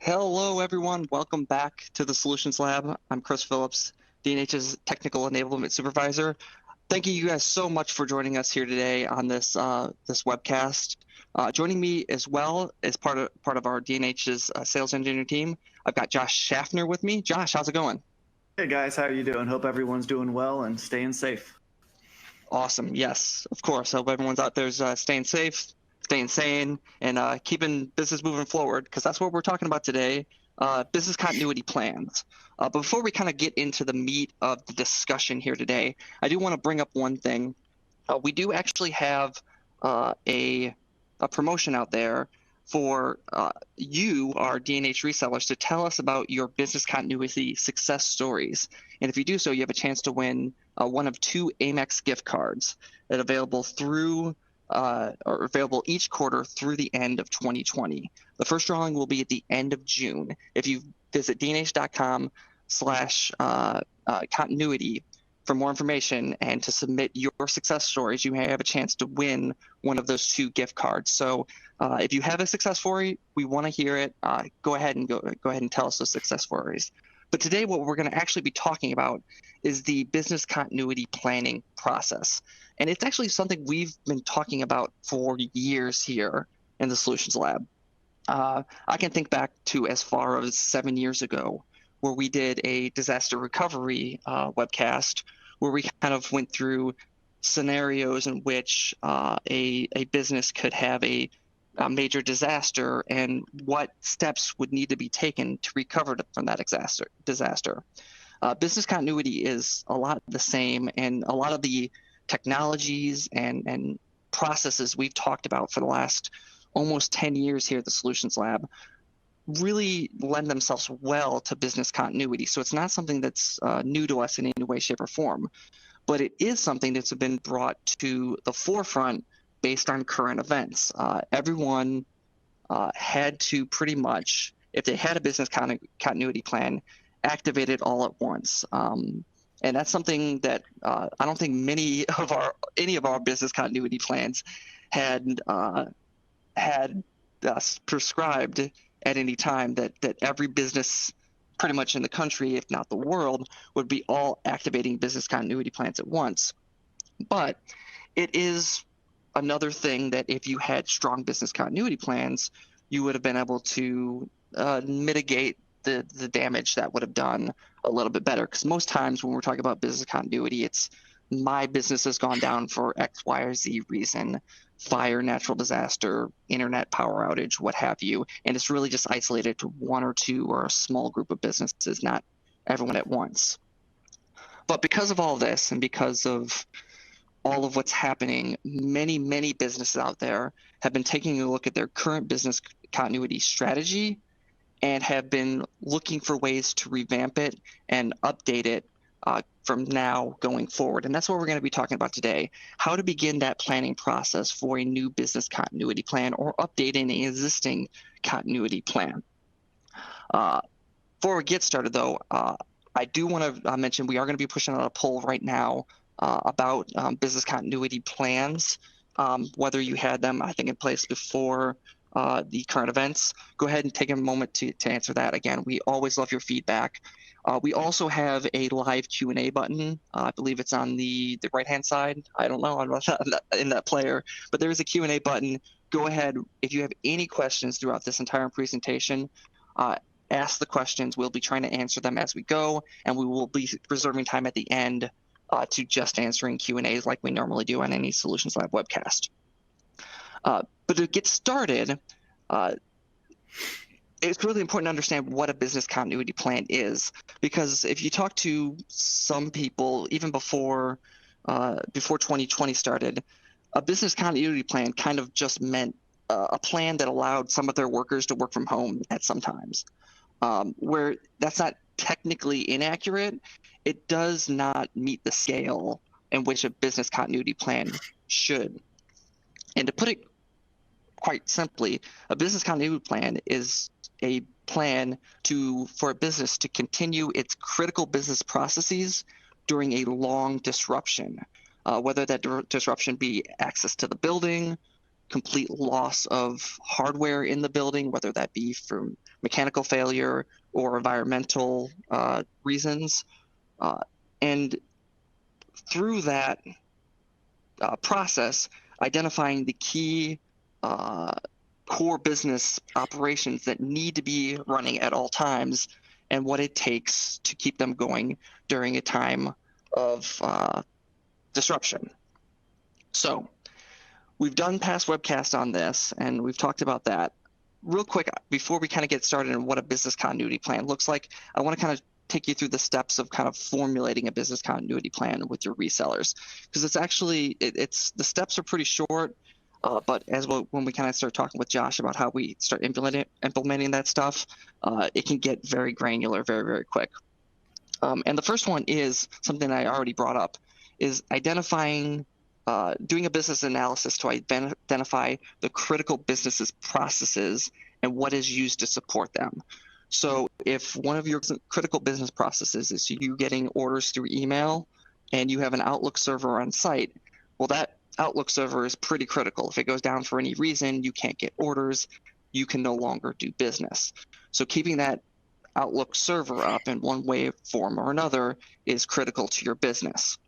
Hello, everyone. Welcome back to the Solutions Lab. I'm Chris Phillips, D&H's Technical Enablement Supervisor. Thank you guys so much for joining us here today on this webcast. Joining me as well as part of our D&H's sales engineering team, I've got Josh Schaffner with me. Josh, how's it going? Hey guys, how are you doing? Hope everyone's doing well and staying safe. Awesome. Yes, of course. Hope everyone's out there staying safe, staying sane, and keeping business moving forward, because that's what we're talking about today, business continuity plans. But before we kind of get into the meat of the discussion here today, I do want to bring up one thing. We do actually have a promotion out there for you, our D&H resellers, to tell us about your business continuity success stories. And if you do so, you have a chance to win one of 2 Amex gift cards that are available available each quarter through the end of 2020. The first drawing will be at the end of June. If you visit dnh.com/continuity for more information and to submit your success stories, you may have a chance to win one of those 2 gift cards. So if you have a success story, we want to hear it. Go ahead and tell us those success stories. But today, what we're going to actually be talking about is the business continuity planning process. And it's actually something we've been talking about for years here in the Solutions Lab. I can think back to as far as 7 years ago, where we did a disaster recovery webcast, where we kind of went through scenarios in which a business could have a major disaster and what steps would need to be taken to recover from that disaster. Business continuity is a lot the same, and a lot of the technologies and processes we've talked about for the last almost 10 years here at the Solutions Lab really lend themselves well to business continuity. So it's not something that's new to us in any way, shape, or form, but it is something that's been brought to the forefront based on current events. Everyone had to pretty much, if they had a business continuity plan, activate it all at once. And that's something that I don't think any of our business continuity plans had prescribed at any time that every business pretty much in the country, if not the world, would be all activating business continuity plans at once. But it is another thing that if you had strong business continuity plans, you would have been able to mitigate the damage that would have done a little bit better. Because most times when we're talking about business continuity, it's my business has gone down for X, Y, or Z reason, fire, natural disaster, internet power outage, what have you. And it's really just isolated to 1 or 2 or a small group of businesses, not everyone at once. But because of all this and because of all of what's happening, many, many businesses out there have been taking a look at their current business continuity strategy and have been looking for ways to revamp it and update it from now going forward. And that's what we're going to be talking about today, how to begin that planning process for a new business continuity plan or updating an existing continuity plan. Before we get started, though, I do want to mention we are going to be pushing out a poll right now about business continuity plans, whether you had them, I think, in place before the current events. Go ahead and take a moment to answer that. Again, we always love your feedback. We also have a live Q&A button. I believe it's on the right-hand side. I don't know. I'm not in that player, but there is a Q&A button. Go ahead. If you have any questions throughout this entire presentation, ask the questions. We'll be trying to answer them as we go, and we will be reserving time at the end to just answering Q&As like we normally do on any Solutions Lab webcast. But to get started, it's really important to understand what a business continuity plan is, because if you talk to some people, even before 2020 started, a business continuity plan kind of just meant a plan that allowed some of their workers to work from home at some times. Where that's not technically inaccurate, it does not meet the scale in which a business continuity plan should. And to put it quite simply, a business continuity plan is a plan for a business to continue its critical business processes during a long disruption, whether that disruption be access to the building, complete loss of hardware in the building, whether that be from mechanical failure or environmental reasons. And through that process, identifying the key core business operations that need to be running at all times and what it takes to keep them going during a time of disruption. So we've done past webcasts on this, and we've talked about that. Real quick, before we kind of get started on what a business continuity plan looks like, I want to kind of take you through the steps of kind of formulating a business continuity plan with your resellers, because it's actually, the steps are pretty short, but when we kind of start talking with Josh about how we start implementing that stuff, it can get very granular very, very quick. And the first one is something I already brought up, is identifying, doing a business analysis to identify the critical business's processes and what is used to support them. So if one of your critical business processes is you getting orders through email and you have an Outlook server on site, well, that Outlook server is pretty critical. If it goes down for any reason, you can't get orders, you can no longer do business. So keeping that Outlook server up in one way, form, or another is critical to your business.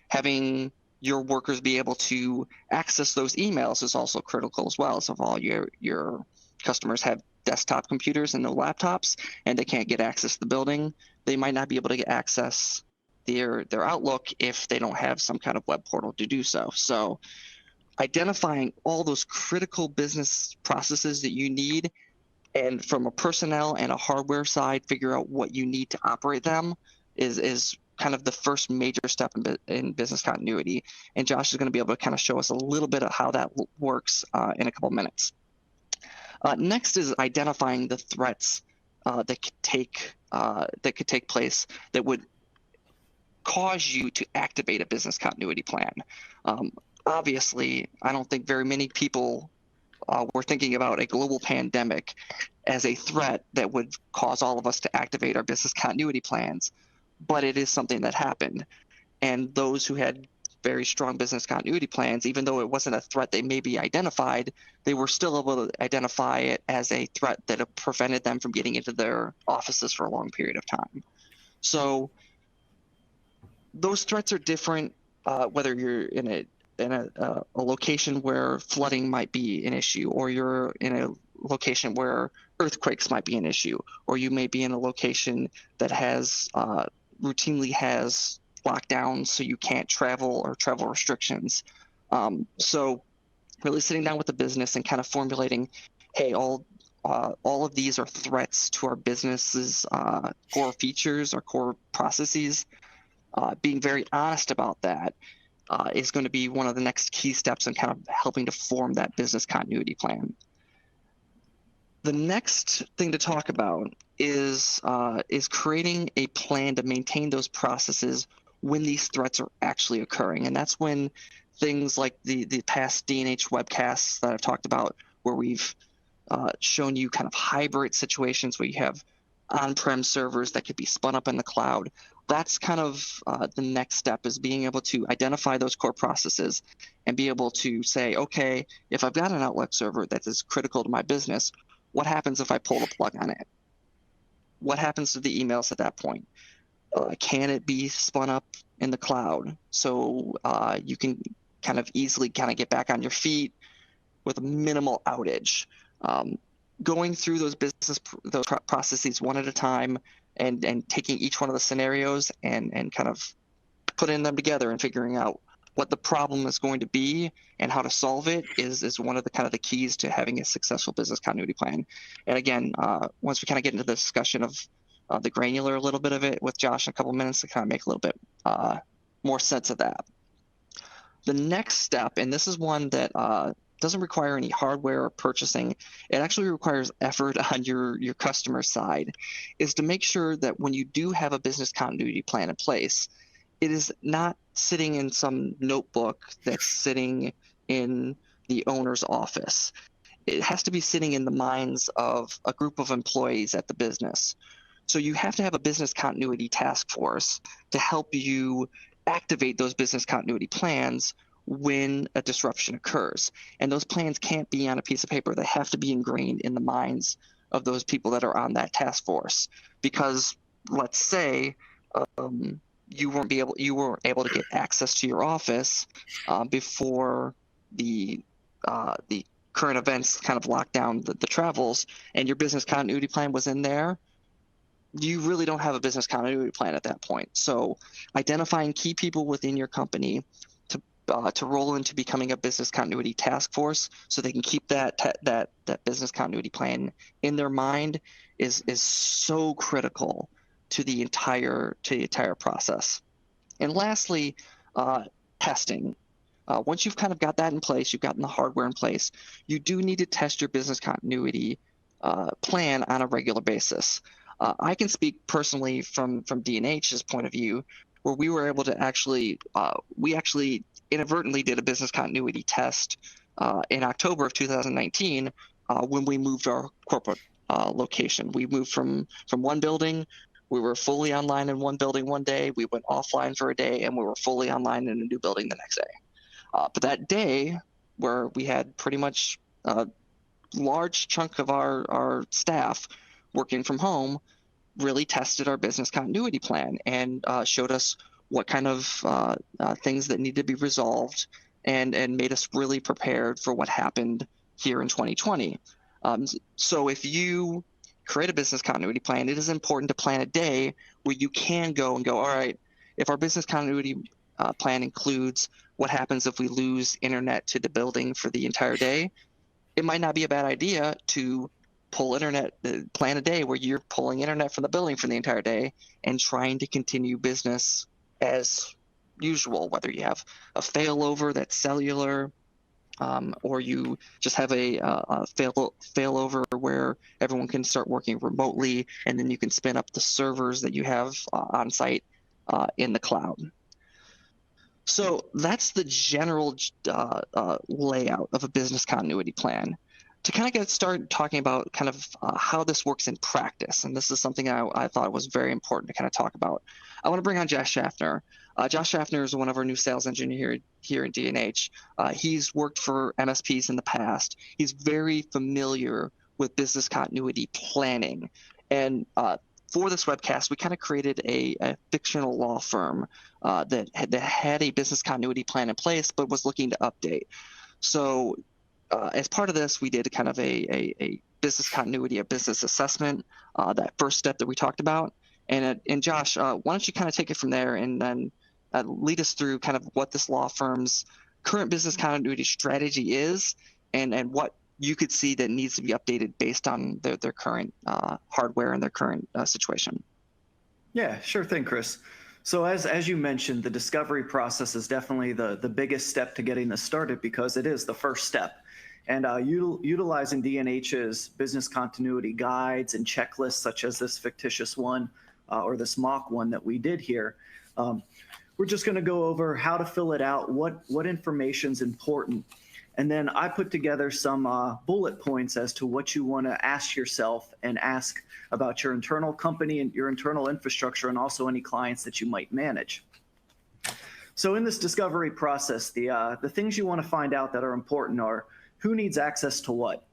Having your workers be able to access those emails is also critical as well. So if all your customers have desktop computers and no laptops and they can't get access to the building, they might not be able to get access their Outlook if they don't have some kind of web portal to do so. So identifying all those critical business processes that you need, and from a personnel and a hardware side, figure out what you need to operate them is kind of the first major step in business continuity. And Josh is going to be able to kind of show us a little bit of how that works in a couple minutes. Next is identifying the threats that could take place that would cause you to activate a business continuity plan. Obviously, I don't think very many people were thinking about a global pandemic as a threat that would cause all of us to activate our business continuity plans, but it is something that happened. And those who had very strong business continuity plans, even though it wasn't a threat they maybe identified, they were still able to identify it as a threat that prevented them from getting into their offices for a long period of time. So those threats are different, whether you're in a location where flooding might be an issue, or you're in a location where earthquakes might be an issue, or you may be in a location that has routinely has lockdowns, so you can't travel, or travel restrictions. So really sitting down with the business and kind of formulating, hey, all of these are threats to our business's core features, our core processes. Being very honest about that is going to be one of the next key steps in kind of helping to form that business continuity plan. The next thing to talk about is creating a plan to maintain those processes when these threats are actually occurring. And that's when things like the past D&H webcasts that I've talked about, where we've shown you kind of hybrid situations where you have on-prem servers that could be spun up in the cloud. That's kind of the next step, is being able to identify those core processes and be able to say, okay, if I've got an Outlook server that is critical to my business, what happens if I pull the plug on it? What happens to the emails at that point? Can it be spun up in the cloud so you can kind of easily kind of get back on your feet with a minimal outage? Going through those processes one at a time and taking each one of the scenarios and kind of putting them together and figuring out what the problem is going to be and how to solve it is one of the kind of the keys to having a successful business continuity plan. And again, once we kind of get into the discussion of the granular a little bit of it with Josh in a couple of minutes to kind of make a little bit more sense of that. The next step, and this is one that doesn't require any hardware or purchasing, it actually requires effort on your customer side, is to make sure that when you do have a business continuity plan in place, it is not sitting in some notebook that's sitting in the owner's office. It has to be sitting in the minds of a group of employees at the business. So you have to have a business continuity task force to help you activate those business continuity plans when a disruption occurs. And those plans can't be on a piece of paper. They have to be ingrained in the minds of those people that are on that task force. Because let's say you weren't able to get access to your office before the current events kind of locked down the travels, and your business continuity plan was in there. You really don't have a business continuity plan at that point. So identifying key people within your company to roll into becoming a business continuity task force so they can keep that business continuity plan in their mind is so critical to the entire process. And lastly, testing. Once you've kind of got that in place, you've gotten the hardware in place, you do need to test your business continuity plan on a regular basis. I can speak personally from D&H's point of view, where we were able to actually inadvertently did a business continuity test in October of 2019 when we moved our corporate location. We moved from one building. We were fully online in one building one day. We went offline for a day, and we were fully online in a new building the next day. But that day, where we had pretty much a large chunk of our staff working from home, really tested our business continuity plan and showed us what kind of things that need to be resolved and made us really prepared for what happened here in 2020. So if you create a business continuity plan, it is important to plan a day where you can go, all right, if our business continuity plan includes what happens if we lose internet to the building for the entire day, it might not be a bad idea to plan a day where you're pulling internet from the building for the entire day and trying to continue business as usual, whether you have a failover that's cellular, or you just have a failover where everyone can start working remotely, and then you can spin up the servers that you have on site in the cloud. So that's the general layout of a business continuity plan. To kind of get started talking about kind of how this works in practice, and this is something I thought was very important to kind of talk about, I want to bring on Josh Schaffner. Josh Schaffner is one of our new sales engineers here at D&H. He's worked for MSPs in the past. He's very familiar with business continuity planning. And for this webcast, we kind of created a fictional law firm that had a business continuity plan in place but was looking to update. So as part of this, we did kind of a business continuity, a business assessment, that first step that we talked about. And Josh, why don't you kind of take it from there and then lead us through kind of what this law firm's current business continuity strategy is and what you could see that needs to be updated based on their current hardware and their current situation. Yeah, sure thing, Chris. So as you mentioned, the discovery process is definitely the biggest step to getting this started because it is the first step. And utilizing D&H's business continuity guides and checklists, such as this fictitious one or this mock one that we did here, we're just going to go over how to fill it out, what information's important. And then I put together some bullet points as to what you want to ask yourself and ask about your internal company and your internal infrastructure and also any clients that you might manage. So in this discovery process, the things you want to find out that are important are who needs access to what,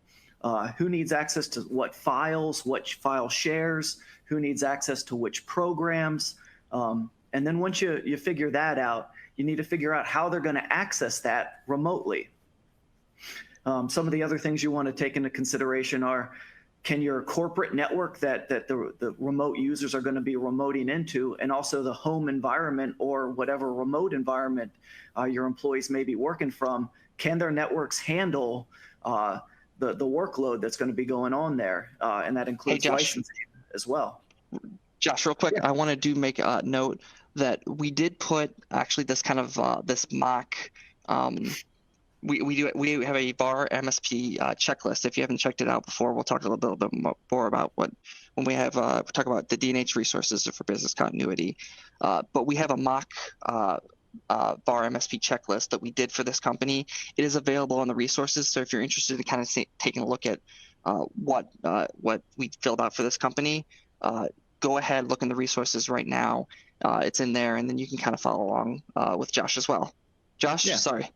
who needs access to what files, what file shares, who needs access to which programs. And then once you figure that out, you need to figure out how they're going to access that remotely. Some of the other things you want to take into consideration are, can your corporate network that the remote users are going to be remoting into, and also the home environment or whatever remote environment your employees may be working from, can their networks handle the workload that's going to be going on there? And that includes licensing as well. Josh, real quick, yeah. I want to make a note that we did put actually this kind of this mock. We have a VAR MSP checklist. If you haven't checked it out before, we'll talk a little bit more about when we have talk about the D&H resources for business continuity. But we have a mock VAR MSP checklist that we did for this company. It is available on the resources. So if you're interested in kind of taking a look at what we filled out for this company, go ahead, look in the resources right now. It's in there, and then you can kind of follow along with Josh as well. Josh, yeah. Sorry.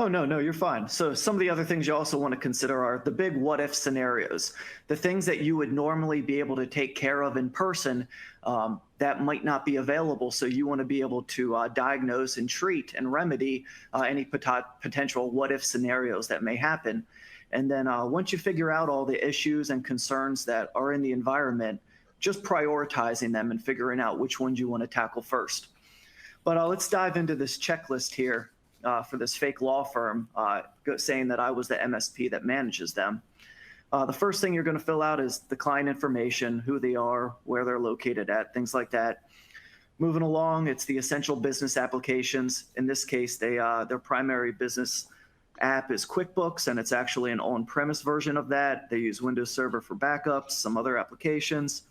Oh, no, you're fine. So some of the other things you also want to consider are the big what if scenarios, the things that you would normally be able to take care of in person that might not be available. So you want to be able to diagnose and treat and remedy any potential what if scenarios that may happen. And then once you figure out all the issues and concerns that are in the environment, just prioritizing them and figuring out which ones you want to tackle first. But let's dive into this checklist here. For this fake law firm saying that I was the MSP that manages them. The first thing you're going to fill out is the client information, who they are, where they're located at, things like that. Moving along, it's the essential business applications. In this case, their primary business app is QuickBooks, and it's actually an on-premise version of that. They use Windows Server for backups, some other applications,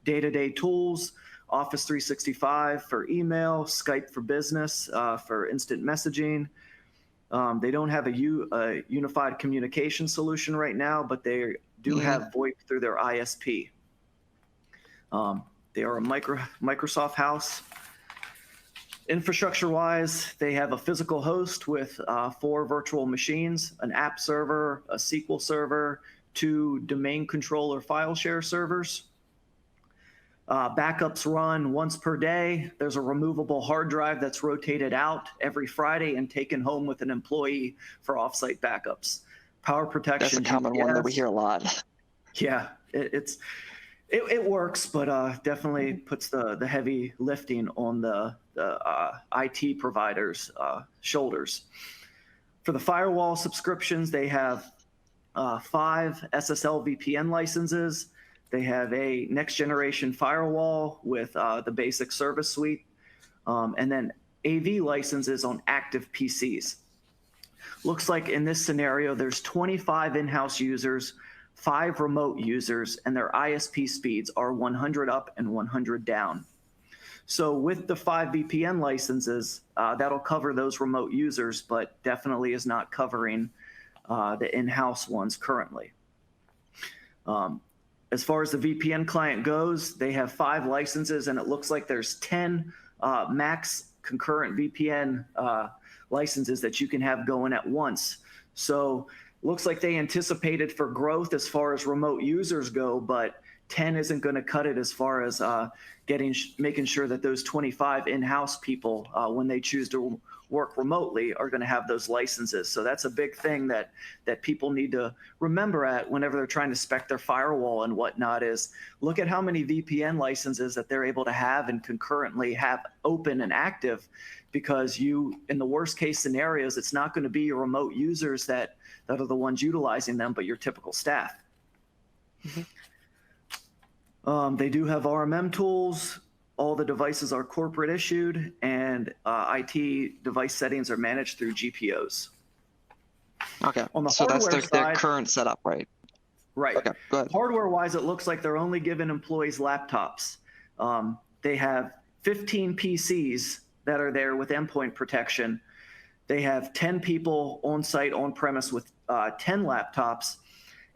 day-to-day tools, Office 365 for email, Skype for business, for instant messaging. They don't have a unified communication solution right now, but they do have VoIP through their ISP. They are a Microsoft house. Infrastructure-wise, they have a physical host with 4 virtual machines, an app server, a SQL server, 2 domain controller file share servers. Backups run once per day. There's a removable hard drive that's rotated out every Friday and taken home with an employee for offsite backups. Power protection. That's a common one that we hear a lot. Yeah, it works, but definitely puts the heavy lifting on the IT providers' shoulders. For the firewall subscriptions, they have 5 SSL VPN licenses. They have a next generation firewall with the basic service suite, and then AV licenses on active PCs. Looks like in this scenario, there's 25 in-house users, 5 remote users, and their ISP speeds are 100 up and 100 down. So with the 5 VPN licenses, that'll cover those remote users, but definitely is not covering the in-house ones currently. As far as the VPN client goes, they have 5 licenses, and it looks like there's 10 max concurrent VPN licenses that you can have going at once. So looks like they anticipated for growth as far as remote users go, but 10 isn't going to cut it as far as making sure that those 25 in-house people, when they choose to work remotely, are going to have those licenses. So that's a big thing that people need to remember whenever they're trying to spec their firewall and whatnot, is look at how many VPN licenses that they're able to have and concurrently have open and active, because in the worst case scenarios, it's not going to be your remote users that are the ones utilizing them, but your typical staff. They do have RMM tools. All the devices are corporate issued, and IT device settings are managed through GPOs. Okay, on the so that's hardware their side, current setup, right? Right. Okay, go ahead. Hardware-wise, it looks like they're only giving employees laptops. They have 15 PCs that are there with endpoint protection. They have 10 people on site, on premise with 10 laptops,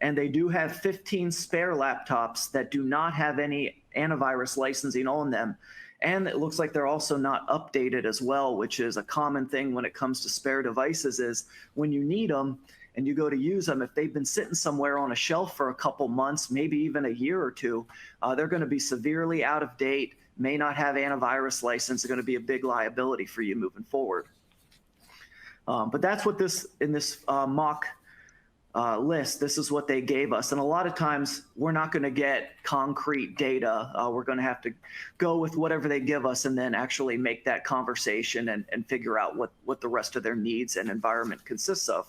and they do have 15 spare laptops that do not have any antivirus licensing on them. And it looks like they're also not updated as well, which is a common thing when it comes to spare devices, is when you need them and you go to use them, if they've been sitting somewhere on a shelf for a couple months, maybe even a year or two, they're going to be severely out of date, may not have antivirus license, are going to be a big liability for you moving forward. But that's what in this mock list, this is what they gave us. And a lot of times we're not going to get concrete data. We're going to have to go with whatever they give us and then actually make that conversation and figure out what the rest of their needs and environment consists of.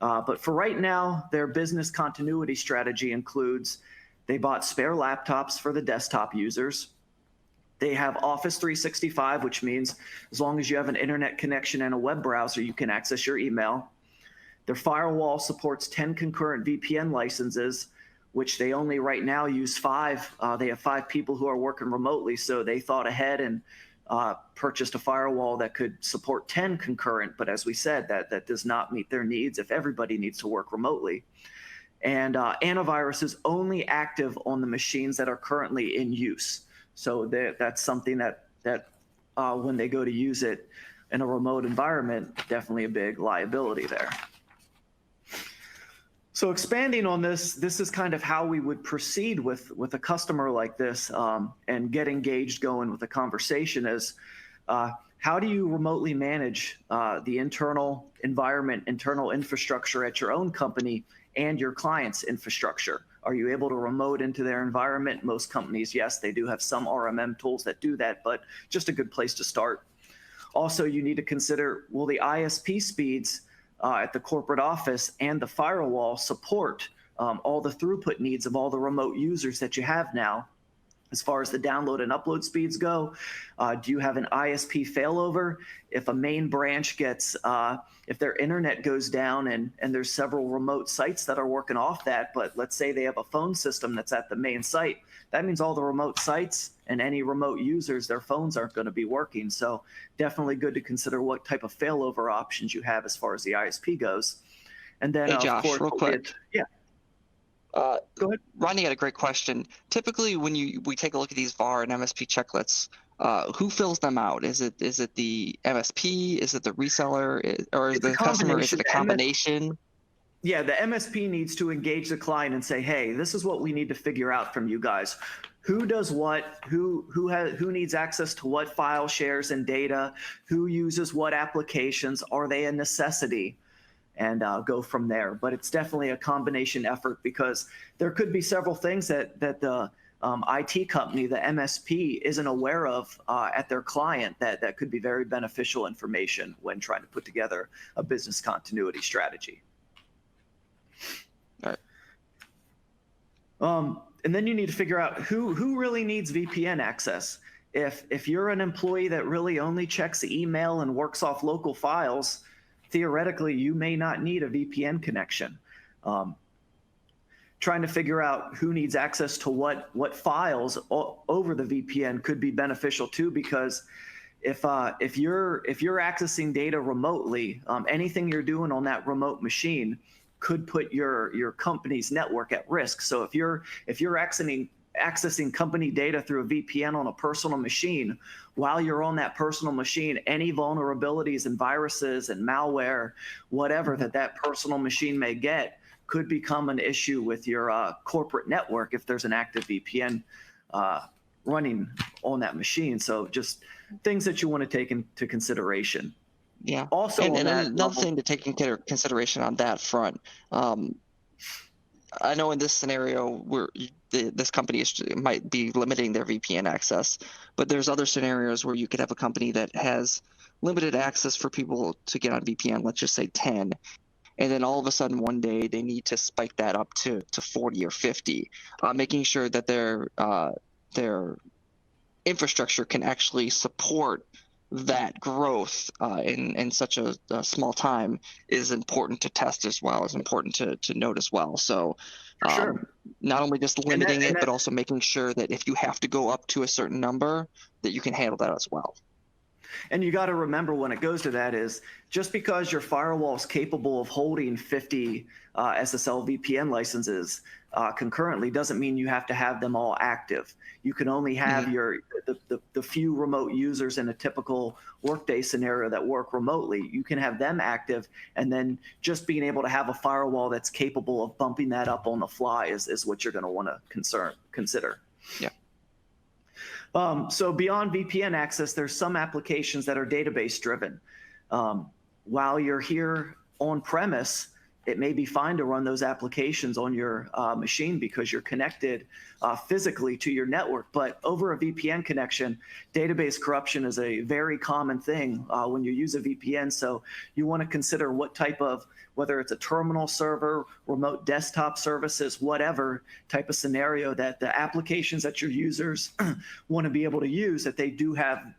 But for right now, their business continuity strategy includes they bought spare laptops for the desktop users. They have Office 365, which means as long as you have an internet connection and a web browser, you can access your email. Their firewall supports 10 concurrent VPN licenses, which they only right now use 5. They have 5 people who are working remotely, so they thought ahead and purchased a firewall that could support 10 concurrent. But as we said, that does not meet their needs if everybody needs to work remotely. And antivirus is only active on the machines that are currently in use. So that's something that when they go to use it, in a remote environment, definitely a big liability there. So expanding on this is kind of how we would proceed with a customer like this, and get engaged going with the conversation is, how do you remotely manage the internal environment, internal infrastructure at your own company and your client's infrastructure? Are you able to remote into their environment? Most companies, yes, they do have some RMM tools that do that, but just a good place to start. Also, you need to consider, will the ISP speeds at the corporate office and the firewall support all the throughput needs of all the remote users that you have now? As far as the download and upload speeds go, do you have an ISP failover? If a main branch gets, if their internet goes down and there's several remote sites that are working off that, but let's say they have a phone system that's at the main site, that means all the remote sites and any remote users, their phones aren't going to be working. So definitely good to consider what type of failover options you have as far as the ISP goes. And then, hey, Josh, of course, real quick. Yeah. Go ahead. Rodney had a great question. Typically, when we take a look at these VAR and MSP checklists, who fills them out? Is it the MSP? Is it the reseller? Or is the customer? Is it a combination? Yeah, the MSP needs to engage the client and say, hey, this is what we need to figure out from you guys. Who does what? Who needs access to what file shares and data? Who uses what applications? Are they a necessity? And go from there. But it's definitely a combination effort, because there could be several things that the IT company, the MSP, isn't aware of at their client that could be very beneficial information when trying to put together a business continuity strategy. All right. And then you need to figure out who really needs VPN access. If you're an employee that really only checks the email and works off local files, theoretically, you may not need a VPN connection. Trying to figure out who needs access to what files over the VPN could be beneficial too, because if you're accessing data remotely, anything you're doing on that remote machine could put your company's network at risk. So if you're accessing company data through a VPN on a personal machine, while you're on that personal machine, any vulnerabilities and viruses and malware, whatever that personal machine may get, could become an issue with your corporate network if there's an active VPN running on that machine. So just things that you want to take into consideration. Yeah. Also, and another thing to take into consideration on that front, I know in this scenario where this company might be limiting their VPN access, but there's other scenarios where you could have a company that has limited access for people to get on VPN, let's just say 10, and then all of a sudden one day they need to spike that up to 40 or 50, making sure that their infrastructure can actually support that growth in such a small time is important to test as well, is important to note as well. So sure. Not only just limiting it, but also making sure that if you have to go up to a certain number, that you can handle that as well. And you got to remember when it goes to that is just because your firewall is capable of holding 50 SSL VPN licenses concurrently doesn't mean you have to have them all active. You can only have the few remote users in a typical workday scenario that work remotely. You can have them active, and then just being able to have a firewall that's capable of bumping that up on the fly is what you're going to want to consider. Yeah. So beyond VPN access, there's some applications that are database driven. While you're here on premise, it may be fine to run those applications on your machine because you're connected physically to your network. But over a VPN connection, database corruption is a very common thing when you use a VPN. So you want to consider what type of, whether it's a terminal server, remote desktop services, whatever type of scenario, that the applications that your users want to be able to use, that they do have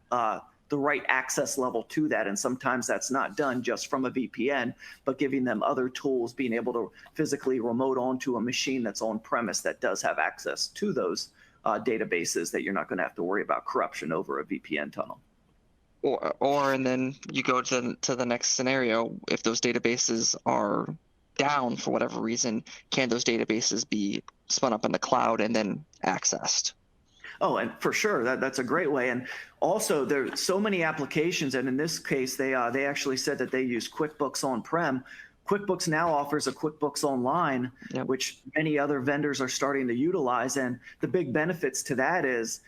the right access level to that. And sometimes that's not done just from a VPN, but giving them other tools, being able to physically remote onto a machine that's on premise that does have access to those databases, that you're not going to have to worry about corruption over a VPN tunnel. And then you go to the next scenario. If those databases are down for whatever reason, can those databases be spun up in the cloud and then accessed? Oh, and for sure, that's a great way. And also, there's so many applications, and in this case, they actually said that they use QuickBooks on-prem. QuickBooks now offers a QuickBooks Online, Yep. which many other vendors are starting to utilize. And the big benefits to that is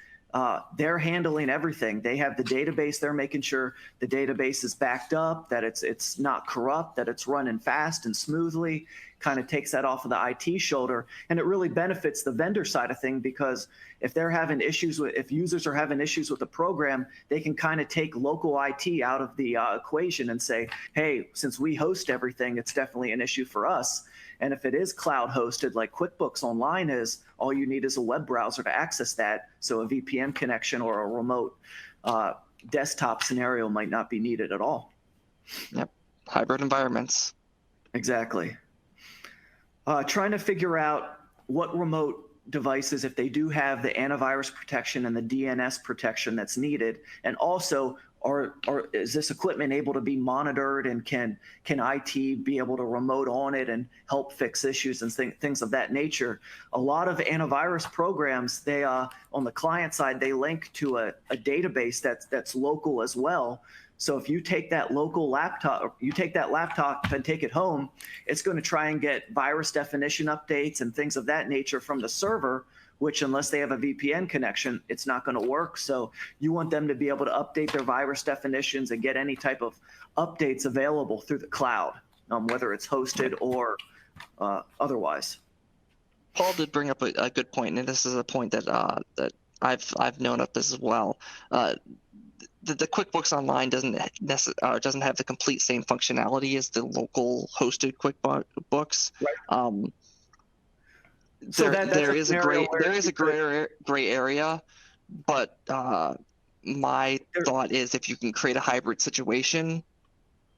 they're handling everything. They have the database. They're making sure the database is backed up, that it's not corrupt, that it's running fast and smoothly. Kind of takes that off of the IT shoulder, and it really benefits the vendor side of thing, because if users are having issues with the program, they can kind of take local IT out of the equation and say, hey, since we host everything, it's definitely an issue for us. And if it is cloud hosted like QuickBooks Online is, all you need is a web browser to access that. So a VPN connection or a remote desktop scenario might not be needed at all. Yep. Hybrid environments. Exactly. Trying to figure out what remote devices, if they do have the antivirus protection and the DNS protection that's needed, and also is this equipment able to be monitored, and can IT be able to remote on it and help fix issues and things of that nature. A lot of antivirus programs, they on the client side, they link to a database that's local as well. So if you take that local laptop, and take it home, it's going to try and get virus definition updates and things of that nature from the server, which unless they have a VPN connection, it's not going to work. So you want them to be able to update their virus definitions and get any type of updates available through the cloud, whether it's hosted or otherwise. Paul did bring up a good point, and this is a point that I've known of as well. The QuickBooks Online doesn't have the complete same functionality as the local hosted QuickBooks. Right. So there is a gray area, but my thought is if you can create a hybrid situation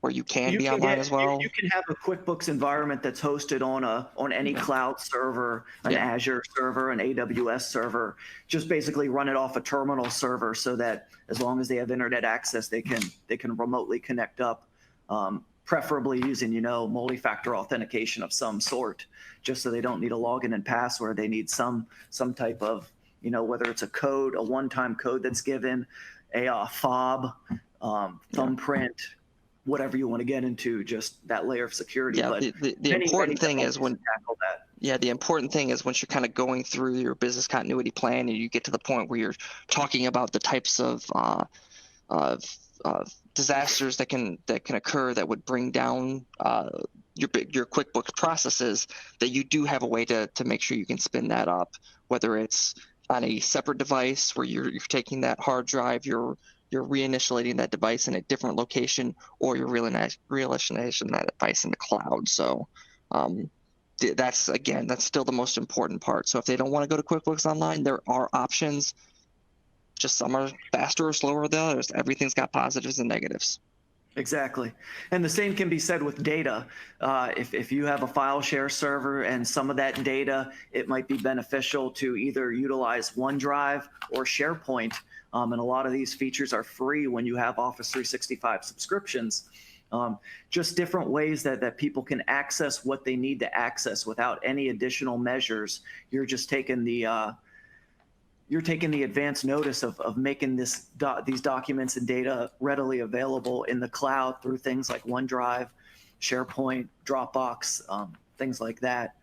where you can be online as well. You can have a QuickBooks environment that's hosted on any cloud server, an Azure server, an AWS server. Just basically run it off a terminal server, so that as long as they have internet access, they can remotely connect up, preferably using multi-factor authentication of some sort, just so they don't need a login and password. They need some type of whether it's a code, a one-time code that's given, a fob, thumbprint. Whatever you want to get into, just that layer of security. Yeah, but the important thing is the important thing is once you're kind of going through your business continuity plan and you get to the point where you're talking about the types of disasters that can occur that would bring down your QuickBooks processes, that you do have a way to make sure you can spin that up, whether it's on a separate device where you're taking that hard drive, you're reinitialating that device in a different location, or you're reinitializing that device in the cloud. So that's still the most important part. So if they don't want to go to QuickBooks Online, there are options. Just some are faster or slower than others. Everything's got positives and negatives. Exactly. And the same can be said with data. If you have a file share server and some of that data, it might be beneficial to either utilize OneDrive or SharePoint. And a lot of these features are free when you have Office 365 subscriptions. Just different ways that people can access what they need to access without any additional measures. You're just taking the advance notice of making these documents and data readily available in the cloud through things like OneDrive, SharePoint, Dropbox, things like that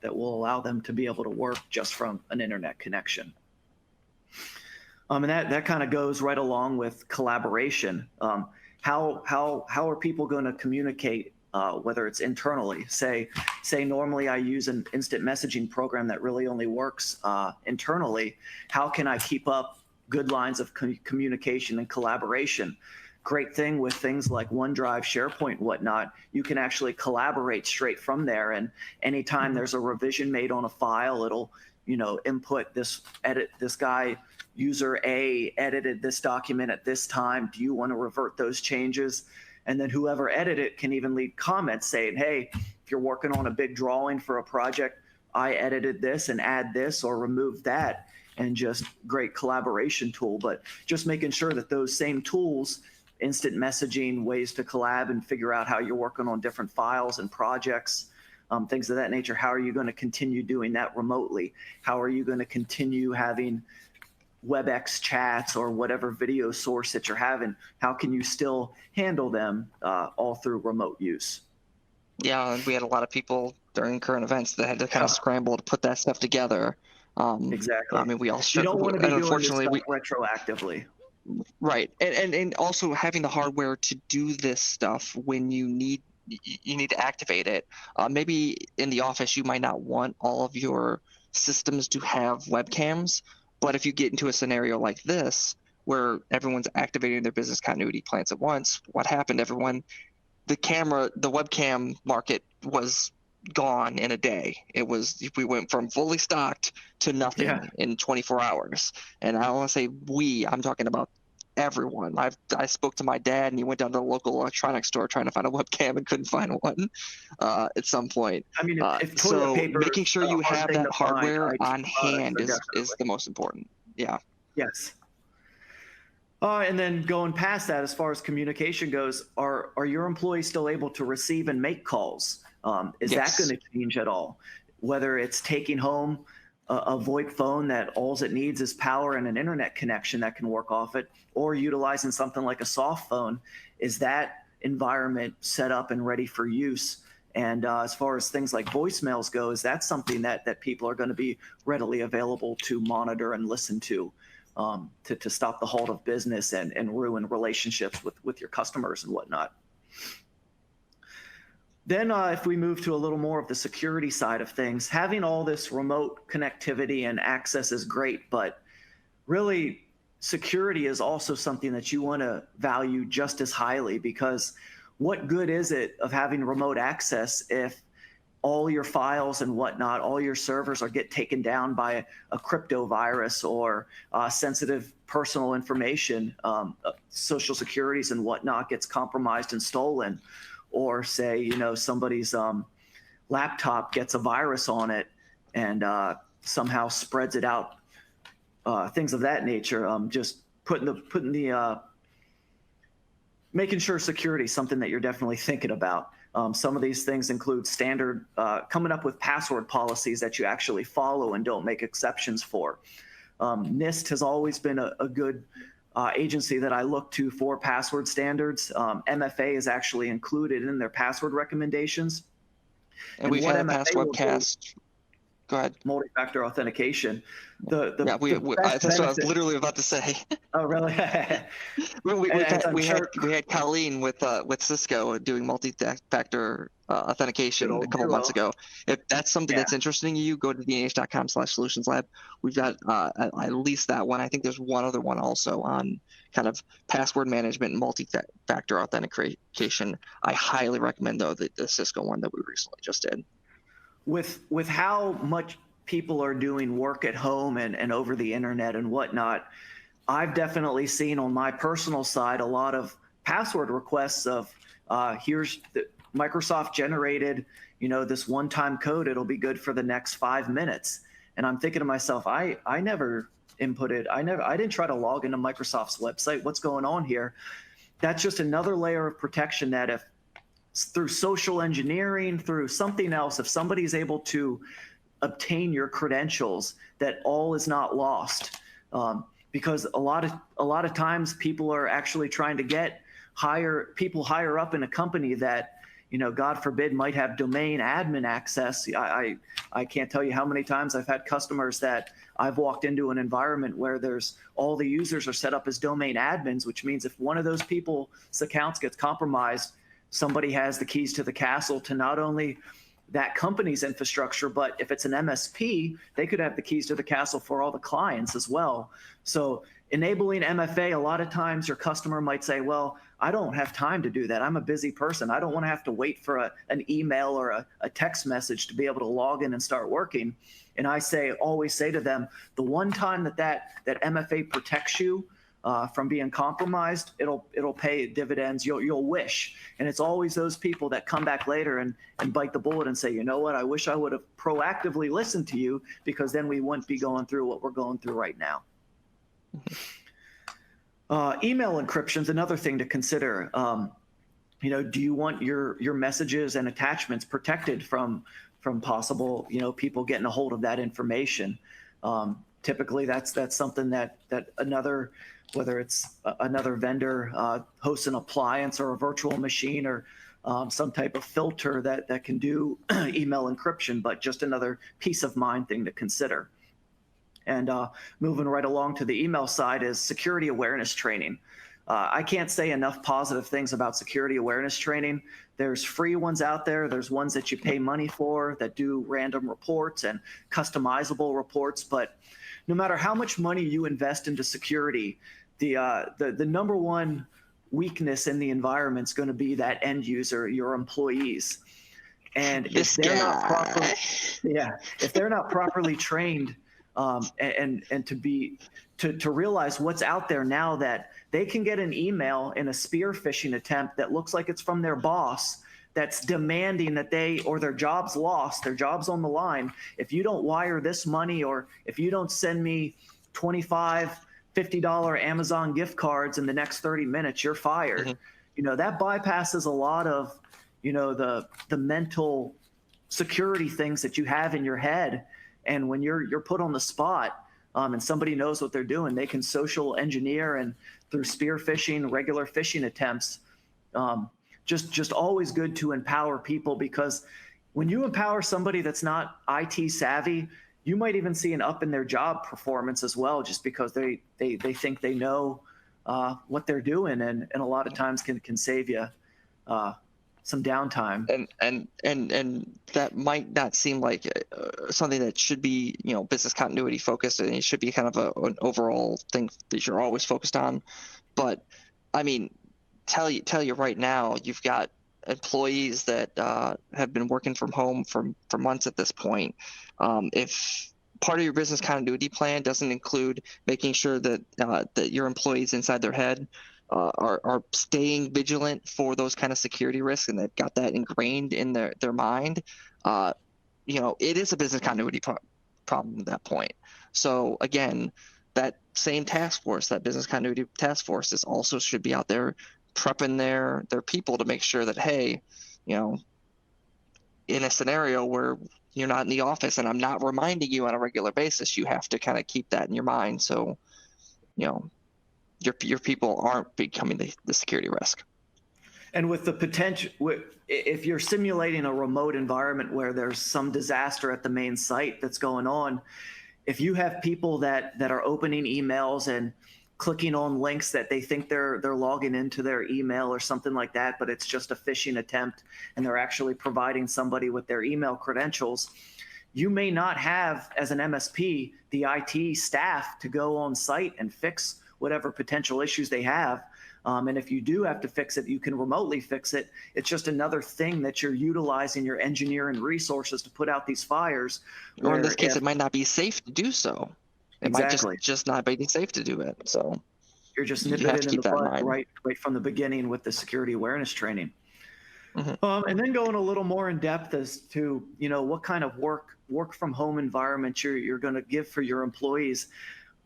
will allow them to be able to work just from an internet connection. And that kind of goes right along with collaboration. How are people going to communicate, whether it's internally? Say normally I use an instant messaging program that really only works internally. How can I keep up good lines of communication and collaboration? Great thing with things like OneDrive, SharePoint, whatnot, you can actually collaborate straight from there. And anytime there's a revision made on a file, it'll input this guy, user A, edited this document at this time. Do you want to revert those changes? And then whoever edited it can even leave comments saying, hey, if you're working on a big drawing for a project, I edited this and add this or remove that, and just great collaboration tool. But just making sure that those same tools, instant messaging, ways to collab and figure out how you're working on different files and projects, things of that nature. How are you going to continue doing that remotely? How are you going to continue having WebEx chats or whatever video source that you're having, how can you still handle them all through remote use? Yeah, and we had a lot of people during current events that had to kind of scramble to put that stuff together. Exactly. I mean, we all You don't want to be and doing this unfortunately, stuff retroactively. right, and also having the hardware to do this stuff when you need to activate it. Maybe in the office you might not want all of your systems to have webcams, but if you get into a scenario like this where everyone's activating their business continuity plans at once, what happened? The webcam market was gone in a day. We went from fully stocked to nothing in 24 hours. And I don't want to say I'm talking about everyone. I spoke to my dad, and he went down to the local electronics store trying to find a webcam and couldn't find one at some point. I mean, if so paper making sure you have that hardware on hand is the most important. Yeah. Yes. And then going past that, as far as communication goes, are your employees still able to receive and make calls? Is that going to change at all? Whether it's taking home a VoIP phone that all it needs is power and an internet connection that can work off it, or utilizing something like a soft phone, is that environment set up and ready for use? And as far as things like voicemails go, is that something that people are going to be readily available to monitor and listen to stop the halt of business and ruin relationships with your customers and whatnot? Then if we move to a little more of the security side of things, having all this remote connectivity and access is great, but really security is also something that you want to value just as highly, because what good is it of having remote access if all your files and whatnot, all your servers get taken down by a crypto virus or sensitive personal information, social securities and whatnot gets compromised and stolen, or say, somebody's laptop gets a virus on it and somehow spreads it out, things of that nature. Just making sure security is something that you're definitely thinking about. Some of these things include standard, coming up with password policies that you actually follow and don't make exceptions for. NIST has always been a good agency that I look to for password standards. MFA is actually included in their password recommendations. And we've had a past webcast. Go ahead. Multi-factor authentication. That's what I was literally about to say. Oh, really? we had Colleen with Cisco doing multi-factor authentication a couple months ago. If that's something that's interesting to you, go to dnh.com/solutions lab. We've got at least that one. I think there's one other one also on kind of password management and multi-factor authentication. I highly recommend, though, the Cisco one that we recently just did. With how much people are doing work at home and over the internet and whatnot, I've definitely seen on my personal side a lot of password requests of here's the Microsoft generated, this one-time code. It'll be good for the next 5 minutes. And I'm thinking to myself, I never inputted, I didn't try to log into Microsoft's website. What's going on here? That's just another layer of protection that if through social engineering, through something else, if somebody's able to obtain your credentials, that all is not lost. Because a lot of times people are actually trying to get people higher up in a company that, God forbid, might have domain admin access. I can't tell you how many times I've had customers that I've walked into an environment where there's all the users are set up as domain admins, which means if one of those people's accounts gets compromised, somebody has the keys to the castle to not only that company's infrastructure, but if it's an MSP, they could have the keys to the castle for all the clients as well. So enabling MFA, a lot of times your customer might say, well, I don't have time to do that. I'm a busy person. I don't want to have to wait for an email or a text message to be able to log in and start working. And I always say to them, the one time that MFA protects you from being compromised, it'll pay dividends. You'll wish. And it's always those people that come back later and bite the bullet and say, you know what, I wish I would have proactively listened to you, because then we wouldn't be going through what we're going through right now. Email encryption is another thing to consider. Do you want your messages and attachments protected from possible, people getting a hold of that information? Typically, that's something that another, whether it's another vendor hosts an appliance or a virtual machine or some type of filter that can do email encryption, but just another peace of mind thing to consider. And moving right along to the email side is security awareness training. I can't say enough positive things about security awareness training. There's free ones out there. There's ones that you pay money for that do random reports and customizable reports. But no matter how much money you invest into security, the number one weakness in the environment is going to be that end user, your employees. And if they're not properly, if they're not properly trained, and to realize what's out there now, that they can get an email in a spear phishing attempt that looks like it's from their boss that's demanding that their job's lost, their job's on the line. If you don't wire this money, or if you don't send me $25, $50 Amazon gift cards in the next 30 minutes, you're fired. Mm-hmm. That bypasses a lot of, the mental security things that you have in your head. And when you're put on the spot, and somebody knows what they're doing, they can social engineer, and through spear phishing, regular phishing attempts, just always good to empower people, because when you empower somebody that's not IT savvy, you might even see an up in their job performance as well, just because they think they know what they're doing, and a lot of times can save you some downtime. And that might not seem like something that should be business continuity focused, and it should be kind of an overall thing that you're always focused on. But I mean, tell you right now, you've got employees that have been working from home for months at this point. If part of your business continuity plan doesn't include making sure that that your employees inside their head are staying vigilant for those kind of security risks, and they've got that ingrained in their mind, it is a business continuity problem at that point. So again, that same task force, that business continuity task force, also should be out there prepping their people to make sure that, hey, in a scenario where you're not in the office and I'm not reminding you on a regular basis, you have to kind of keep that in your mind. So, your people aren't becoming the security risk. And with the potential, if you're simulating a remote environment where there's some disaster at the main site that's going on, if you have people that are opening emails and clicking on links that they think they're logging into their email or something like that, but it's just a phishing attempt and they're actually providing somebody with their email credentials, you may not have, as an MSP, the IT staff to go on site and fix whatever potential issues they have. And if you do have to fix it, you can remotely fix it. It's just another thing that you're utilizing your engineering resources to put out these fires. Or in this case, it might not be safe to do so. It might just not be safe to do it. So you're just nipping it in the bud right from the beginning with the security awareness training. Mm-hmm. And then going a little more in depth as to what kind of work from home environment you're going to give for your employees.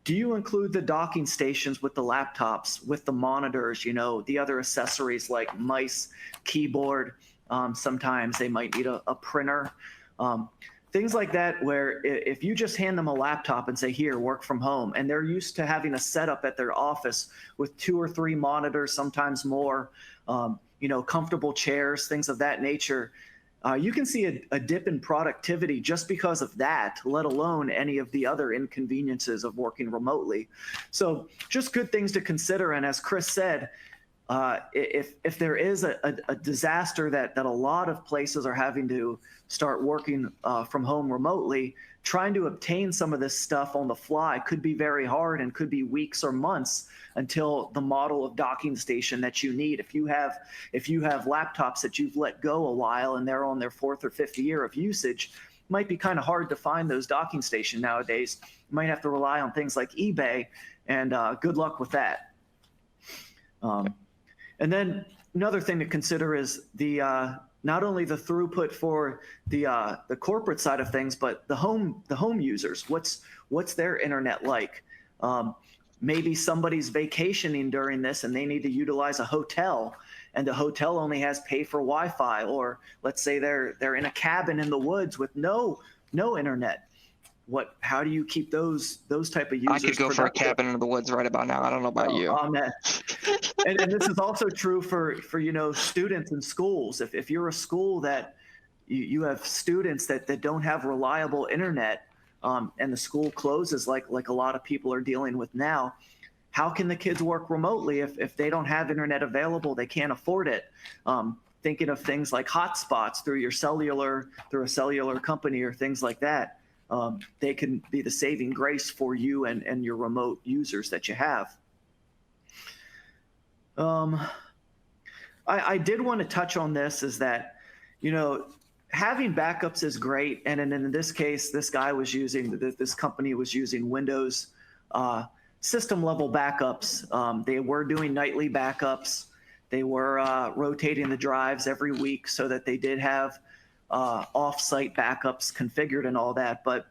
Do you include the docking stations with the laptops, with the monitors, the other accessories like mice, keyboard? Sometimes they might need a printer, things like that, where if you just hand them a laptop and say, here, work from home, and they're used to having a setup at their office with 2 or 3 monitors, sometimes more, comfortable chairs, things of that nature, you can see a dip in productivity just because of that, let alone any of the other inconveniences of working remotely. So just good things to consider. And as Chris said, if there is a disaster that a lot of places are having to start working from home remotely, trying to obtain some of this stuff on the fly could be very hard and could be weeks or months until the model of docking station that you need. If you have laptops that you've let go a while and they're on their 4th or 5th year of usage, it might be kind of hard to find those docking stations nowadays. You might have to rely on things like eBay, and good luck with that. And then another thing to consider is not only the throughput for the corporate side of things, but the home users. What's their internet like? Maybe somebody's vacationing during this and they need to utilize a hotel, and the hotel only has pay for Wi-Fi, or let's say they're in a cabin in the woods with no internet. how do you keep those type of users I could go for a productive? cabin in the woods right about now. I don't know about you. Oh, man. And this is also true for students in schools. If you're a school that you have students that don't have reliable internet, and the school closes like a lot of people are dealing with now, how can the kids work remotely if they don't have internet available? They can't afford it. Thinking of things like hotspots through a cellular company or things like that. They can be the saving grace for you and your remote users that you have. I did want to touch on this, is that, having backups is great. And in this case, this company was using Windows system level backups. They were doing nightly backups. They were rotating the drives every week so that they did have off-site backups configured and all that. But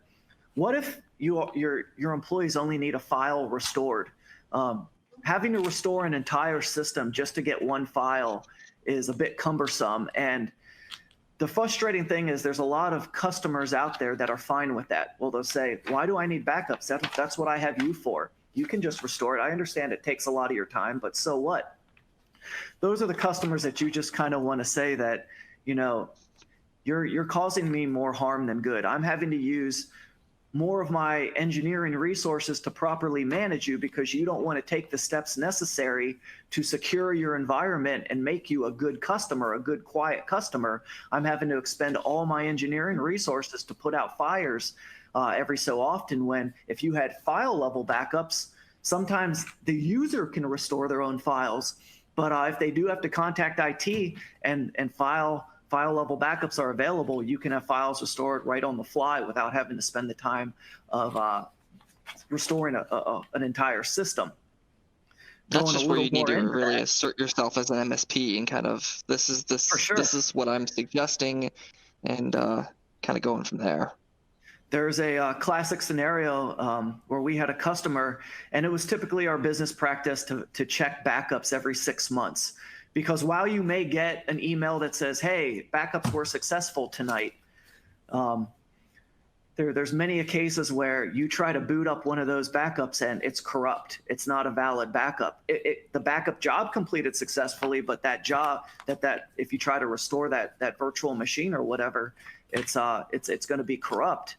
what if your employees only need a file restored? Having to restore an entire system just to get one file is a bit cumbersome. And the frustrating thing is there's a lot of customers out there that are fine with that. Well, they'll say, why do I need backups? That's what I have you for. You can just restore it. I understand it takes a lot of your time, but so what? Those are the customers that you just kind of want to say that, you're causing me more harm than good. I'm having to use more of my engineering resources to properly manage you because you don't want to take the steps necessary to secure your environment and make you a good customer, a good quiet customer. I'm having to expend all my engineering resources to put out fires every so often, when if you had file level backups, sometimes the user can restore their own files. But if they do have to contact IT and file level backups are available, you can have files restored right on the fly without having to spend the time of restoring an entire system. That's just where you need to really assert yourself as an MSP and kind of, this is what I'm suggesting, and kind of going from there. There's a classic scenario where we had a customer, and it was typically our business practice to check backups every 6 months. Because while you may get an email that says, hey, backups were successful tonight, there's many cases where you try to boot up one of those backups and it's corrupt. It's not a valid backup. The backup job completed successfully, but that job, that if you try to restore that virtual machine or whatever, it's going to be corrupt.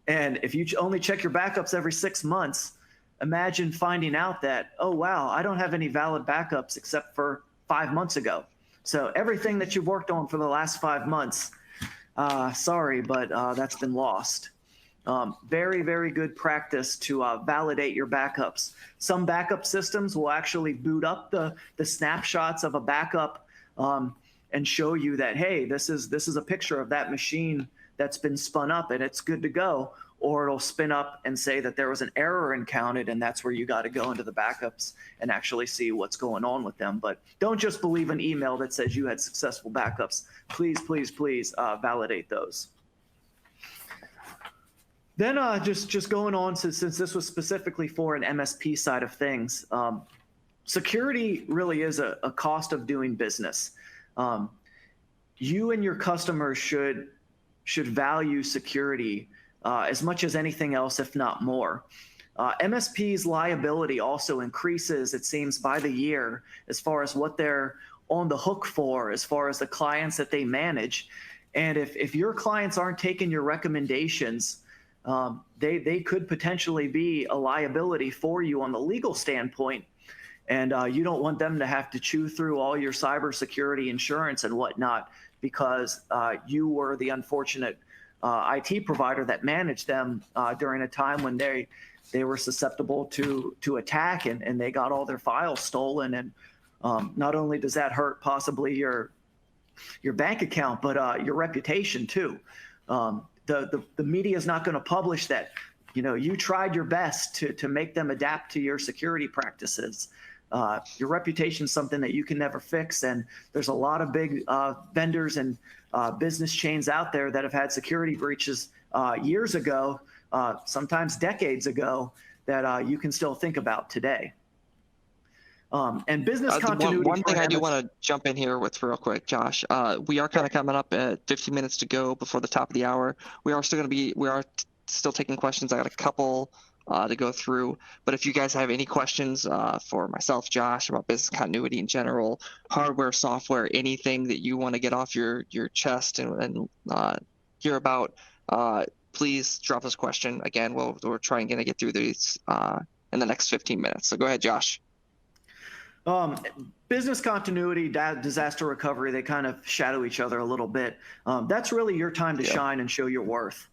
And if you only check your backups every 6 months, imagine finding out that, oh, wow, I don't have any valid backups except for 5 months ago. So everything that you've worked on for the last 5 months, sorry, but that's been lost. Very, very good practice to validate your backups. Some backup systems will actually boot up the snapshots of a backup and show you that, hey, this is a picture of that machine that's been spun up and it's good to go. Or it'll spin up and say that there was an error encountered, and that's where you got to go into the backups and actually see what's going on with them. But don't just believe an email that says you had successful backups. Please, please, please validate those. Then just going on, since this was specifically for an MSP side of things, security really is a cost of doing business. You and your customers should value security as much as anything else, if not more. MSP's liability also increases, it seems, by the year as far as what they're on the hook for, as far as the clients that they manage. And if your clients aren't taking your recommendations, they could potentially be a liability for you on the legal standpoint. And you don't want them to have to chew through all your cybersecurity insurance and whatnot because you were the unfortunate IT provider that managed them during a time when they were susceptible to attack and they got all their files stolen. And not only does that hurt possibly your bank account, but your reputation too. The media is not going to publish that, you tried your best to make them adapt to your security practices. Your reputation is something that you can never fix. And there's a lot of big vendors and business chains out there that have had security breaches years ago, sometimes decades ago, that you can still think about today. And business continuity. One thing I do want to jump in here with real quick, Josh. We are kind of coming up at 15 minutes to go before the top of the hour. We are still taking questions. I got a couple to go through, but if you guys have any questions for myself, Josh, about business continuity in general, hardware, software, anything that you want to get off your chest and hear about, please drop us a question. Again, we're trying to get through these in the next 15 minutes. So go ahead, Josh. Business continuity, disaster recovery, they kind of shadow each other a little bit. That's really your time to shine and show your worth.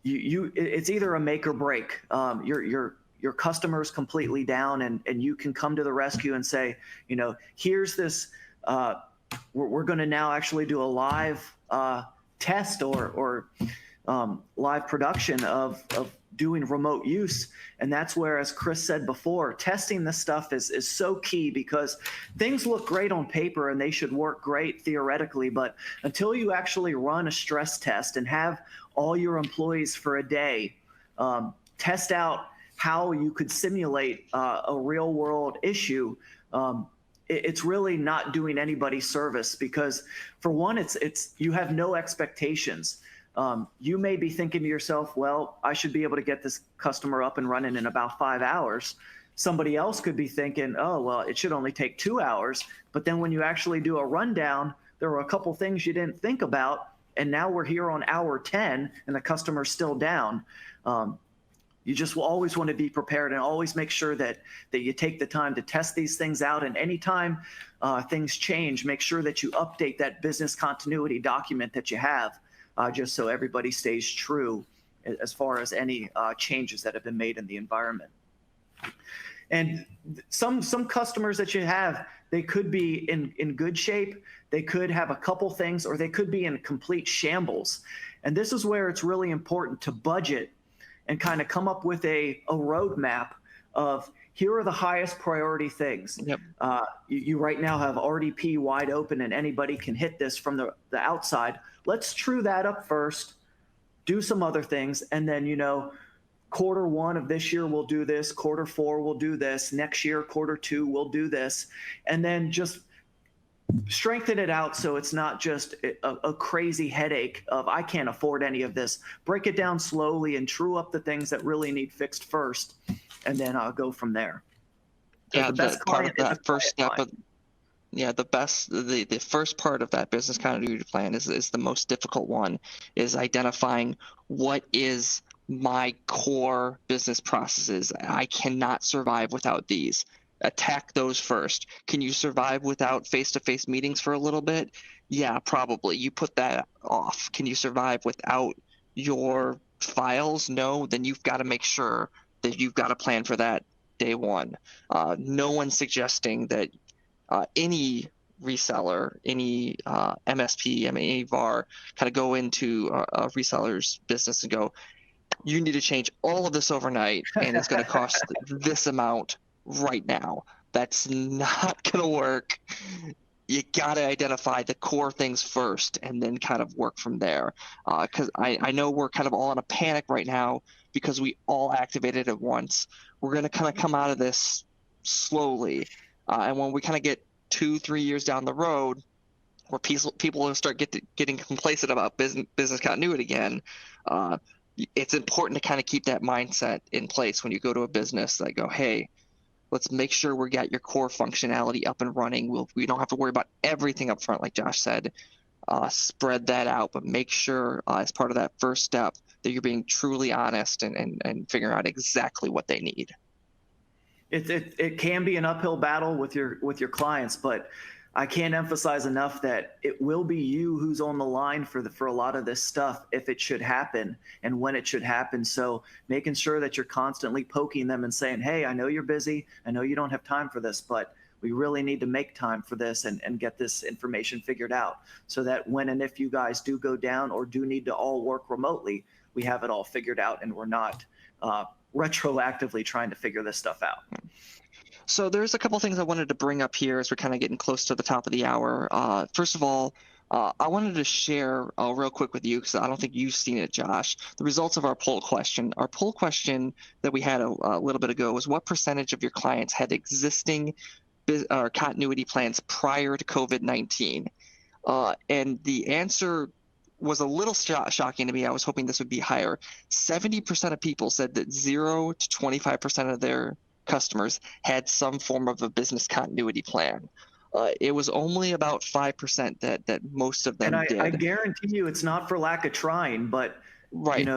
It's either a make or break. Your customer's completely down, and you can come to the rescue and say, here's this. We're going to now actually do a live test or live production of doing remote use. And that's where, as Chris said before, testing this stuff is so key, because things look great on paper and they should work great theoretically, but until you actually run a stress test and have all your employees for a day test out how you could simulate a real world issue, it's really not doing anybody service, because for one, it's you have no expectations. You may be thinking to yourself, well, I should be able to get this customer up and running in about 5 hours. Somebody else could be thinking, oh, well, it should only take 2 hours. But then when you actually do a rundown, there were a couple things you didn't think about, and now we're here on hour 10 and the customer's still down. You just will always want to be prepared and always make sure that you take the time to test these things out. And anytime things change, make sure that you update that business continuity document that you have, just so everybody stays true as far as any changes that have been made in the environment. And some customers that you have, they could be in good shape, they could have a couple things, or they could be in complete shambles. And this is where it's really important to budget and kind of come up with a roadmap of, here are the highest priority things. Yep. You right now have RDP wide open and anybody can hit this from the outside. Let's true that up first, do some other things, and then, quarter 1 of this year we'll do this, quarter 4 we'll do this, next year, quarter 2 we'll do this, and then just strengthen it out so it's not just a crazy headache of, I can't afford any of this. Break it down slowly and true up the things that really need fixed first, and then I'll go from there. Yeah, the part of that first step of, the first part of that business continuity plan is the most difficult one, is identifying what is my core business processes. I cannot survive without these. Attack those first. Can you survive without face-to-face meetings for a little bit? Yeah, probably. You put that off. Can you survive without your files? No, then you've got to make sure that you've got a plan for that day one. No one's suggesting that any reseller, any MSP, any VAR, kind of go into a reseller's business and go, you need to change all of this overnight, and it's going to cost this amount right now. That's not going to work. You got to identify the core things first and then kind of work from there. Because I know we're kind of all in a panic right now because we all activated at once. We're going to kind of come out of this slowly. And when we kind of get 2-3 years down the road, where people will start getting complacent about business continuity again, it's important to kind of keep that mindset in place when you go to a business that go, hey, let's make sure we got your core functionality up and running. We don't have to worry about everything up front, like Josh said. Spread that out, but make sure as part of that first step that you're being truly honest and figuring out exactly what they need. It can be an uphill battle with your clients, but I can't emphasize enough that it will be you who's on the line for a lot of this stuff if it should happen and when it should happen. So making sure that you're constantly poking them and saying, hey, I know you're busy. I know you don't have time for this, but we really need to make time for this and get this information figured out so that when and if you guys do go down or do need to all work remotely, we have it all figured out and we're not retroactively trying to figure this stuff out. So there's a couple things I wanted to bring up here as we're kind of getting close to the top of the hour. First of all, I wanted to share real quick with you, because I don't think you've seen it, Josh, the results of our poll question. Our poll question that we had a little bit ago was, what percentage of your clients had existing continuity plans prior to COVID-19? And the answer was a little shocking to me. I was hoping this would be higher. 70% of people said that 0 to 25% of their customers had some form of a business continuity plan. It was only about 5% that most of them did. I guarantee you it's not for lack of trying, but right.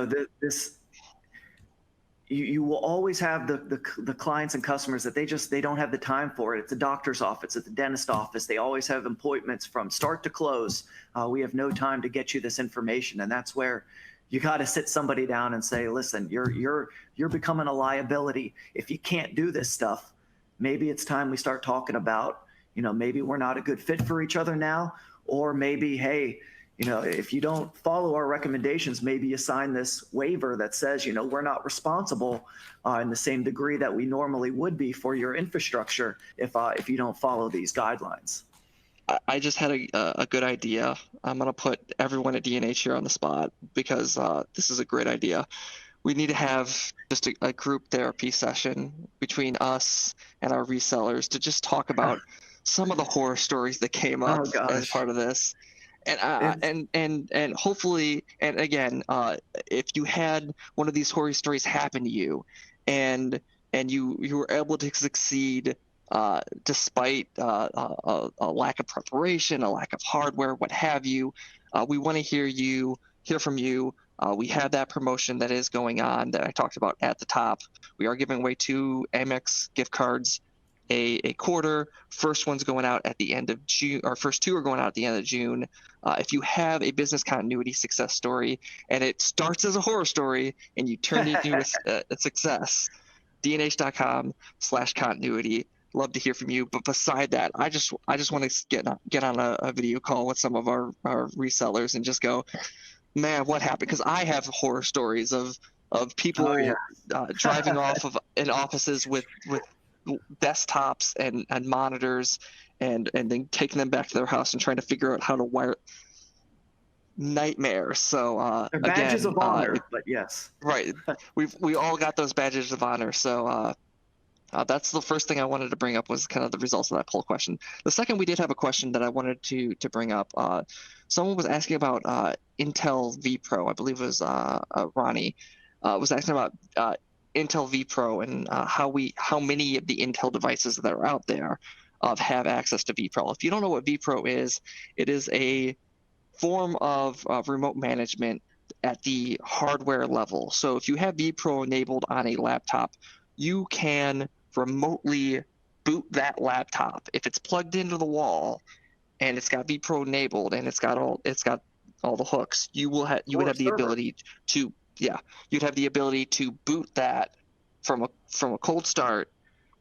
You will always have the clients and customers that they don't have the time for it. It's a doctor's office, it's a dentist office. They always have appointments from start to close. We have no time to get you this information, and that's where you got to sit somebody down and say, listen, you're becoming a liability. If you can't do this stuff, maybe it's time we start talking about, maybe we're not a good fit for each other now, or maybe, hey, if you don't follow our recommendations, maybe you sign this waiver that says, we're not responsible in the same degree that we normally would be for your infrastructure if you don't follow these guidelines. I just had a good idea. I'm going to put everyone at D&H here on the spot because this is a great idea. We need to have just a group therapy session between us and our resellers to just talk about some of the horror stories that came up as part of this. And hopefully, and again, if you had one of these horror stories happen to you, and you were able to succeed despite a lack of preparation, a lack of hardware, what have you, we want to hear from you. We have that promotion that is going on that I talked about at the top. We are giving away 2 Amex gift cards a quarter. First one's going out at the end of June, or first 2 are going out at the end of June. If you have a business continuity success story and it starts as a horror story and you turn it into a success, dnh.com/continuity. Love to hear from you. But beside that, I just want to get on a video call with some of our resellers and just go, man, what happened? Because I have horror stories of people driving off of in offices with desktops and monitors and then taking them back to their house and trying to figure out how to wire nightmare. So they're badges of honor, but yes, right. We all got those badges of honor. So that's the first thing I wanted to bring up was kind of the results of that poll question. The second, we did have a question that I wanted to bring up. Someone was asking about Intel vPro. I believe it was Ronnie was asking about Intel vPro and how many of the Intel devices that are out there have access to vPro. If you don't know what vPro is, it is a form of remote management at the hardware level. So if you have vPro enabled on a laptop, you can remotely boot that laptop. If it's plugged into the wall and it's got vPro enabled and it's got all the hooks, you would have the ability to you'd have the ability to boot that from a cold start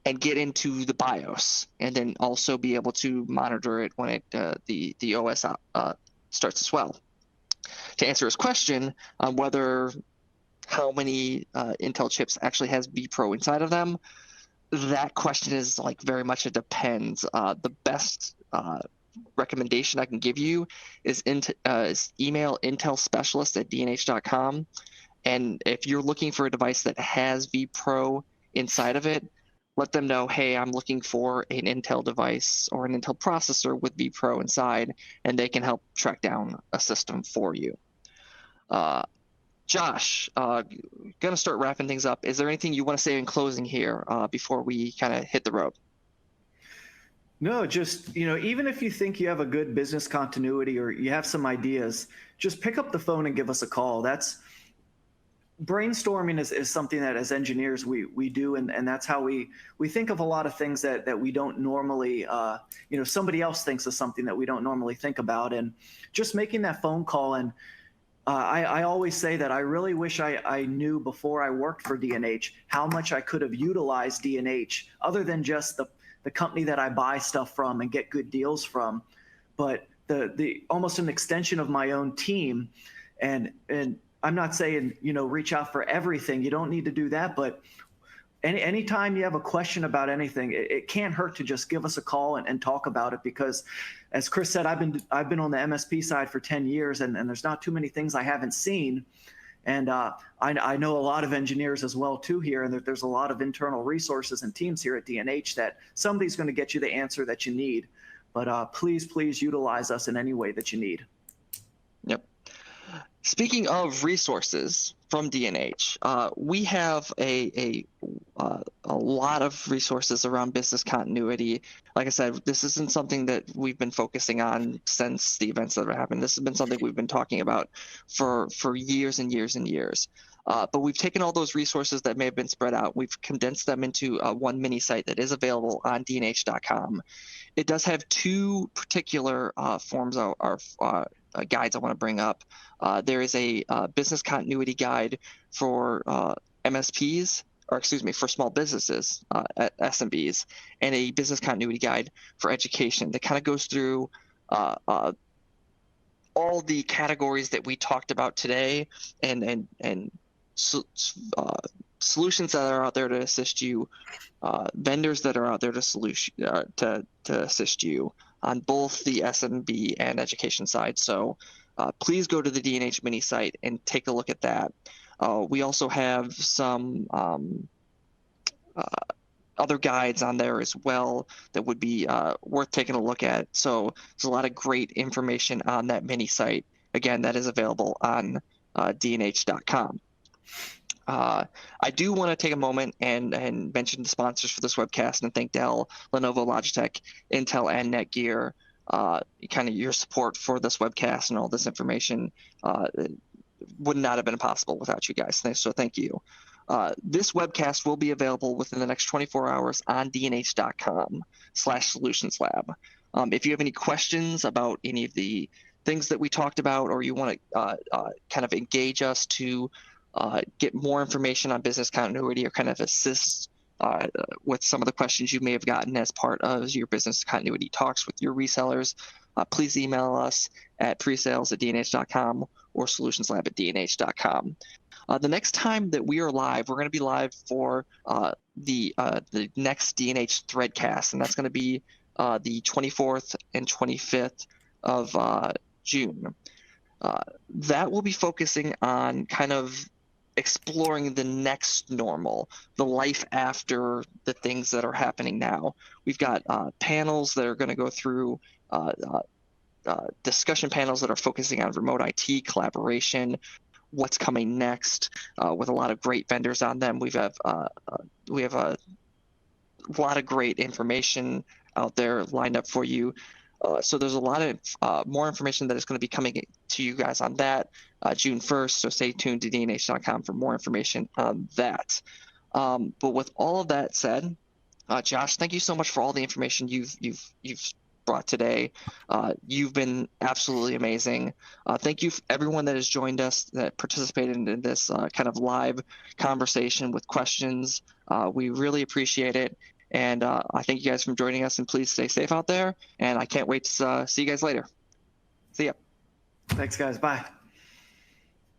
and get into the BIOS, and then also be able to monitor it when the OS starts as well. To answer his question on how many Intel chips actually has vPro inside of them, that question is very much it depends. The best recommendation I can give you is email intelspecialist@dnh.com. And if you're looking for a device that has vPro inside of it, let them know, hey, I'm looking for an Intel device or an Intel processor with vPro inside, and they can help track down a system for you. Josh, gonna start wrapping things up. Is there anything you want to say in closing here before we kind of hit the road? No, just, even if you think you have a good business continuity or you have some ideas, just pick up the phone and give us a call. Brainstorming is something that as engineers we do, and that's how we think of a lot of things that we don't normally, somebody else thinks of something that we don't normally think about. And just making that phone call, and I always say that I really wish I knew before I worked for D&H how much I could have utilized D&H other than just the company that I buy stuff from and get good deals from, but the almost an extension of my own team. And I'm not saying, reach out for everything. You don't need to do that. But anytime you have a question about anything, it can't hurt to just give us a call and talk about it. Because as Chris said, I've been on the MSP side for 10 years, and there's not too many things I haven't seen. And I know a lot of engineers as well, too, here. And there's a lot of internal resources and teams here at D&H that somebody's going to get you the answer that you need. But please utilize us in any way that you need. Yep. Speaking of resources from D&H, we have a lot of resources around business continuity. Like I said, this isn't something that we've been focusing on since the events that have happened. This has been something we've been talking about for years and years and years. But we've taken all those resources that may have been spread out. We've condensed them into one mini site that is available on dnh.com. It does have two particular forms of guides I want to bring up. There is a business continuity guide for MSPs, or excuse me, for small businesses, SMBs, and a business continuity guide for education that kind of goes through all the categories that we talked about today, and solutions that are out there to assist you, vendors that are out there to assist you on both the SMB and education side. So please go to the D&H mini site and take a look at that. We also have some other guides on there as well that would be worth taking a look at. So there's a lot of great information on that mini site. Again, that is available on dnh.com. I do want to take a moment and mention the sponsors for this webcast and thank Dell, Lenovo, Logitech, Intel, and Netgear. Kind of your support for this webcast and all this information would not have been possible without you guys. So thank you. This webcast will be available within the next 24 hours on dnh.com/solutionslab. If you have any questions about any of the things that we talked about, or you want to kind of engage us to get more information on business continuity, or kind of assist with some of the questions you may have gotten as part of your business continuity talks with your resellers, please email us at presales@dnh.com or solutionslab@dnh.com. The next time that we are live, we're going to be live for the next D&H Threadcast, and that's going to be the 24th and 25th of June. That will be focusing on kind of exploring the next normal, the life after the things that are happening now. We've got panels that are going to go through discussion panels that are focusing on remote IT collaboration, what's coming next, with a lot of great vendors on them. We have a lot of great information out there lined up for you. So there's a lot of more information that is going to be coming to you guys on that June 1st. So stay tuned to dnh.com for more information on that. But with all of that said, Josh, thank you so much for all the information you've brought today. You've been absolutely amazing. Thank you for everyone that has joined us, that participated in this kind of live conversation with questions. We really appreciate it. And I thank you guys for joining us, and please stay safe out there. And I can't wait to see you guys later. See ya. Thanks, guys. Bye.